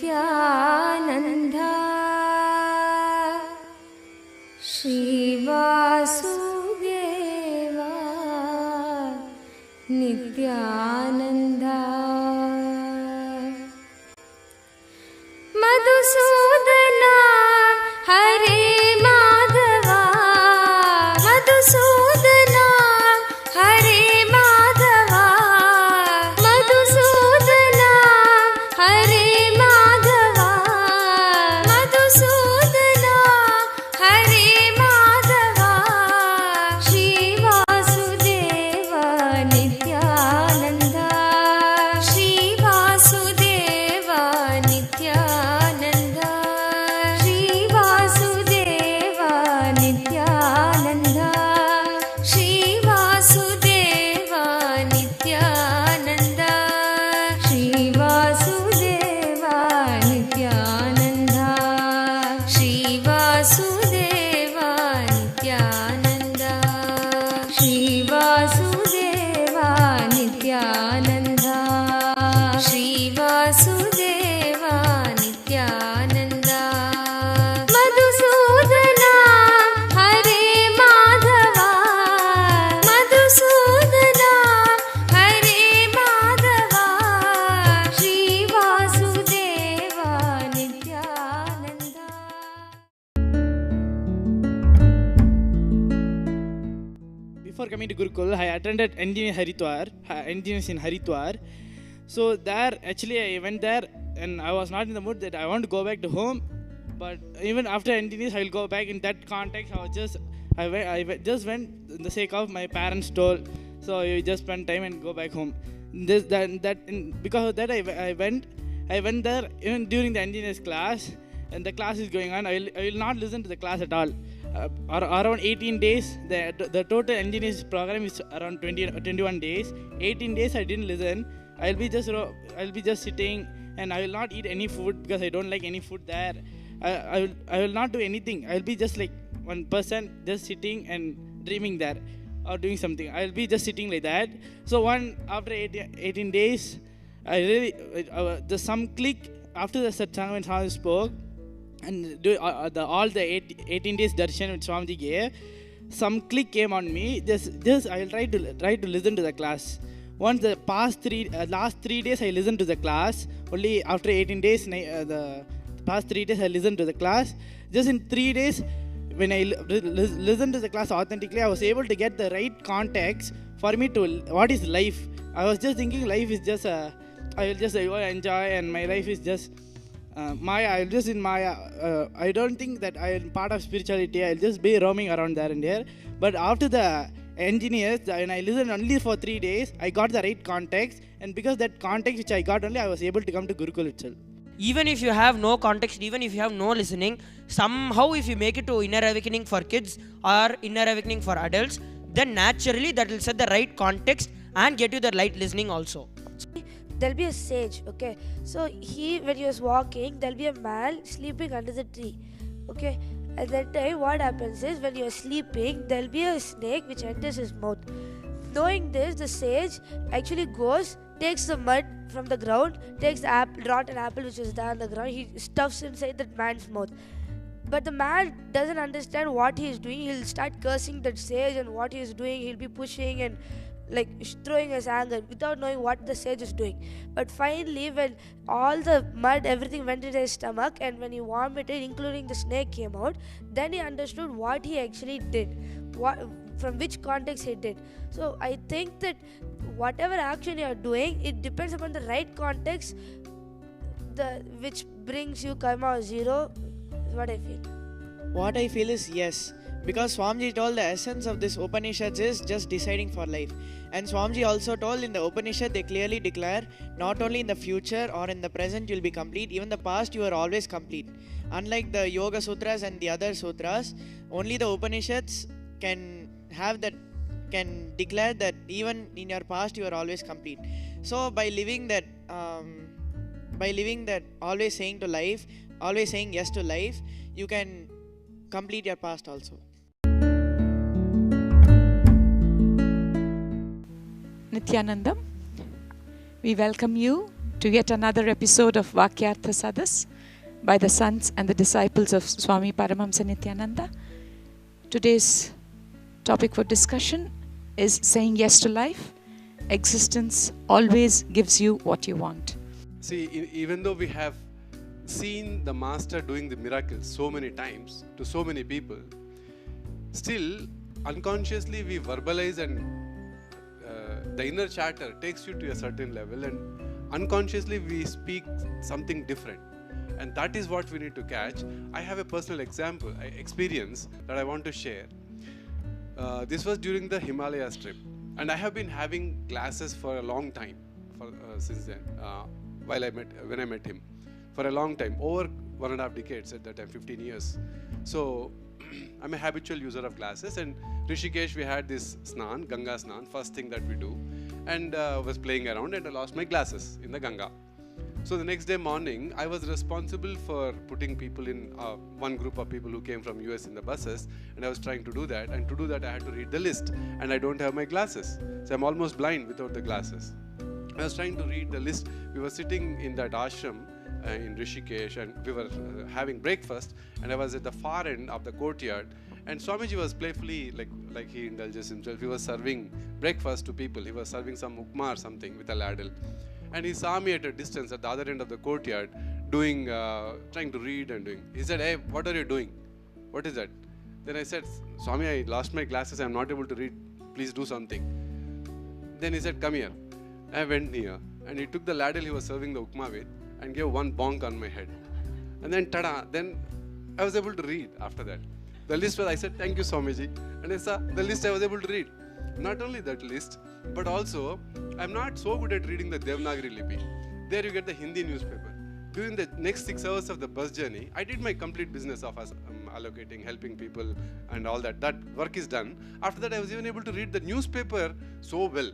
Nithyananda Shri Vasudeva Nithyananda Madhusudana Hare Madhava Madhusudana Hare Madhava Madhusudana Hare Madhava Madhusudana Hare Madhava Shri Vasudeva Nithyananda Shri Vasudeva Nithyananda Shri Vasudeva Nithyananda Shri Vasudeva Nithyananda Shri Vasudeva Nithyananda Shri Vasudeva Nithyananda Shri Vasudeva Nithyananda Shri Vasudeva Nithyananda Madhusudana Hare Madhava Madhusudana Hare Madhava Shri Vasudeva Nithyananda. Before coming to Gurukul, I attended engineers in Haridwar. So there, actually, I went there and I was not in the mood that I want to go back to home. But even after engineers, I will go back. In that context, I just went in the sake of my parents told. So you just spend time and go back home. Because of that, I went there even during the engineers class, and the class is going on. I will not listen to the class at all. Around 18 days, the total engineers program is around 21 days. 18 days I didn't listen. I'll be just sitting, and I will not eat any food because I don't like any food there. I will not do anything. I'll be just like one person just sitting and dreaming there or doing something. I'll be just sitting like that. So after 18 days, I really there's some click after the satsang when Swami spoke and all the 18 days darshan which Swamiji gave. Some click came on me. Just I will try to listen to the class. Once the last 3 days I listened to the class. Only after 18 days, the past 3 days I listened to the class. Just in 3 days, when I listened to the class authentically, I was able to get the right context for me to what is life. I was just thinking life is just I will just go enjoy, and my life is just Maya. I'll just in Maya. I don't think that I am part of spirituality. I'll just be roaming around there and there. But after the engineers, when I listened only for 3 days, I got the right context, and because that context which I got only, I was able to come to Gurukul itself. Even if you have no context, even if you have no listening, somehow if you make it to inner awakening for kids or inner awakening for adults, then naturally that will set the right context and get you the right listening also. There'll be a sage, okay? So when he was walking, there'll be a man sleeping under the tree, okay? At that time, what happens is, when you're sleeping, there'll be a snake which enters his mouth. Knowing this, the sage actually goes, takes the mud from the ground, takes the rotten apple which is there on the ground, he stuffs inside that man's mouth. But the man doesn't understand what he is doing. He'll start cursing that sage and what he is doing. He'll be pushing and like throwing his anger without knowing what the sage is doing. But finally, when all the mud, everything went into his stomach, and when he vomited, including the snake came out, then he understood what he actually did, from which context he did. So I think that whatever action you are doing, it depends upon the right context, which brings you karma zero, is what I feel. What I feel is yes, because Swamiji told the essence of this Upanishads is just deciding for life. And Swamiji also told in the Upanishad, they clearly declare, not only in the future or in the present you will be complete, even the past you are always complete. Unlike the Yoga Sutras and the other sutras, only the Upanishads can declare that even in your past you are always complete. So by living that always saying to life, always saying yes to life, you can complete your past also. Nithyananda, we welcome you to yet another episode of Vakyartha Sadas by the sons and the disciples of Swami Paramahamsa Nithyananda. Today's topic for discussion is saying yes to life. Existence always gives you what you want. See, even though we have seen the Master doing the miracles so many times to so many people, still unconsciously we verbalize, and the inner chatter takes you to a certain level, and unconsciously we speak something different, and that is what we need to catch. I have a personal experience that I want to share. This was during the Himalayas trip, and I have been having classes for a long time since then, when I met him, for a long time, over 1.5 decades at that time, 15 years. So I'm a habitual user of glasses, and Rishikesh, we had this snan, Ganga snan, first thing that we do, and was playing around, and I lost my glasses in the Ganga. So the next day morning, I was responsible for putting people in one group of people who came from US in the buses, and I was trying to do that, and to do that I had to read the list, and I don't have my glasses, so I'm almost blind without the glasses. I was trying to read the list. We were sitting in that ashram in Rishikesh, and we were having breakfast, and I was at the far end of the courtyard, and Swamiji was playfully, like he indulges himself, he was serving breakfast to people. He was serving some upma or something with a ladle, and he saw me at a distance at the other end of the courtyard doing, trying to read and doing. He said, "Hey, what are you doing? What is that?" Then I said, "Swami, I lost my glasses, I am not able to read, please do something." Then he said, "Come here." I went near, and he took the ladle he was serving the upma with and gave one bonk on my head. And then tada, then I was able to read after that. The list was, I said, "Thank you, Swamiji." And I saw the list I was able to read. Not only that list, but also I'm not so good at reading the Devanagari Lipi. There you get the Hindi newspaper. During the next 6 hours of the bus journey, I did my complete business of allocating, helping people and all that. That work is done. After that, I was even able to read the newspaper so well.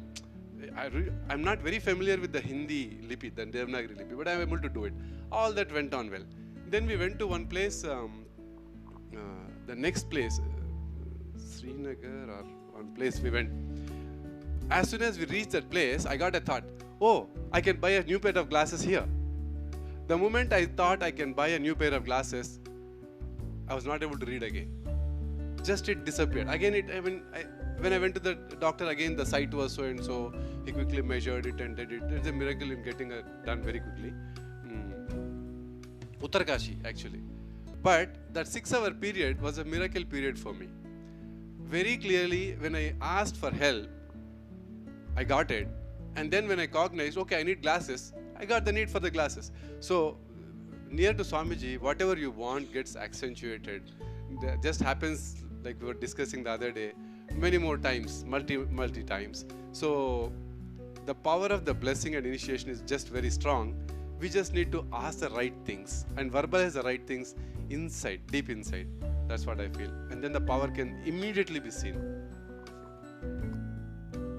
I'm not very familiar with the Hindi Lipi, the Devanagari Lipi, but I'm able to do it. All that went on well. Then we went to one place, the next place, Srinagar or one place we went. As soon as we reached that place, I got a thought, oh, I can buy a new pair of glasses here. The moment I thought I can buy a new pair of glasses, I was not able to read again. Just it disappeared. Again, when I went to the doctor again, the sight was so and so. He quickly measured it and did it. It's a miracle in getting it done very quickly. Uttarkashi, actually. But that 6-hour period was a miracle period for me. Very clearly, when I asked for help, I got it. And then when I cognized, okay, I need glasses, I got the need for the glasses. So, near to Swamiji, whatever you want gets accentuated. That just happens, like we were discussing the other day, many more times, multi times. So the power of the blessing and initiation is just very strong. We just need to ask the right things and verbalize the right things inside, deep inside. That's what I feel. And then the power can immediately be seen.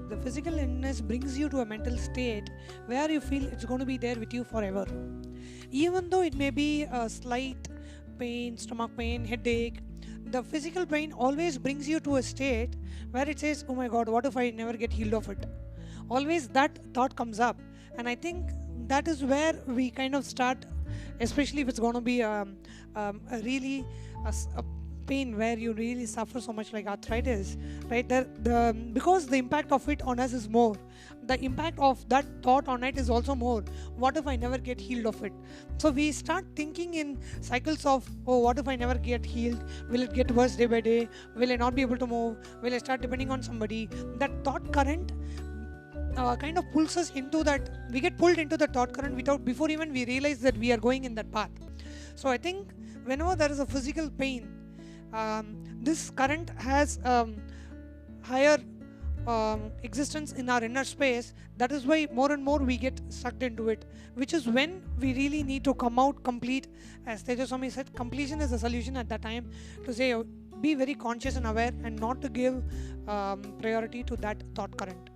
The physical illness brings you to a mental state where you feel it's going to be there with you forever. Even though it may be a slight pain, stomach pain, headache, the physical pain always brings you to a state where it says, oh my God, what if I never get healed of it? Always that thought comes up. And I think that is where we kind of start, especially if it's going to be a pain where you really suffer so much, like arthritis, right? Because the impact of it on us is more. The impact of that thought on it is also more. What if I never get healed of it? So we start thinking in cycles of, oh, what if I never get healed? Will it get worse day by day? Will I not be able to move? Will I start depending on somebody? That thought current kind of pulls us into that. We get pulled into the thought current before even we realize that we are going in that path. So I think whenever there is a physical pain, this current has higher existence in our inner space. That is why more and more we get sucked into it, which is when we really need to come out complete. As Tejaswami said, completion is the solution at that time, to say be very conscious and aware and not to give priority to that thought current.